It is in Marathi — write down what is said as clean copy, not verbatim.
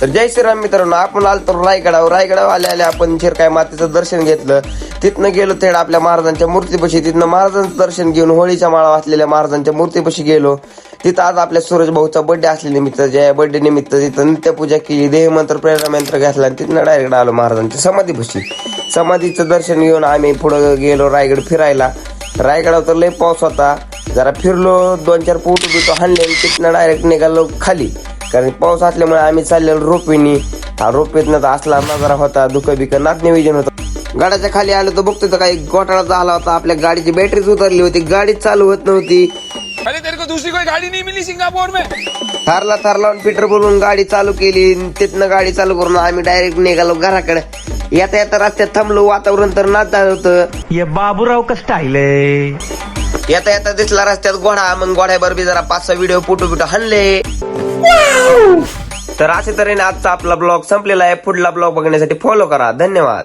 तर जय श्रीराम मित्रांनो, आपण आलतो रायगडावर आल्या आपण शिरकाई मातेचं दर्शन घेतलं. तिथनं गेलो थेट आपल्या महाराजांच्या मूर्तीपाशी. तिथनं महाराजांचं दर्शन घेऊन होळीच्या माळा वाचलेल्या महाराजांच्या मूर्तीपाशी गेलो. तिथं आज आपल्या सूरज भाऊचा बर्थडे असल्यानिमित्त, ज्या बर्थडे निमित्त तिथं नित्यपूजा केली, देहमंत्र प्रेरणा मंत्र घेतला आणि तिथनं डायरेक्ट आलो महाराजांच्या समाधीपाशी. समाधीचं दर्शन घेऊन आम्ही पुढे गेलो रायगड फिरायला. रायगडावर तर लय पाऊस होता, जरा फिरलो, 2-4 फोटो बिटो हाणले आणि तिथनं डायरेक्ट निघालो खाली. कारण पाऊस असल्यामुळे आम्ही चाललेलो रोपवेनी. हा रोपवेतनं तर असला नजारा होता, दुःख बिक नाच नियोजन होतं. गाड्याच्या खाली आलो तर बघतो तर काही घोटाळा झाला होता. आपल्या गाडीची बॅटरीच उतरली होती, गाडीच चालू होत नव्हती. अरे तेरे को दूसरी कोई गाड़ी नहीं मिली सिंगापुर में? थारला पेट्रोल बोलून गाडी चालू केली. तिथनं गाडी चालू करून आम्ही डायरेक्ट निघालो घराकडे. येता येता रस्त्यात थांबलो, वातावरण तर नाच झालं होतं. ये बाबूराव का स्टाईल आहे. येता येता दिसला रस्त्यात घोडा. मग घोड्यावर बी जरा 5-6 व्हिडिओ फोटो बिटो हाणले. तर अशा तऱ्हेने आजचा आपला ब्लॉग संपलेला आहे. पुढला ब्लॉग बघण्यासाठी फॉलो करा. धन्यवाद.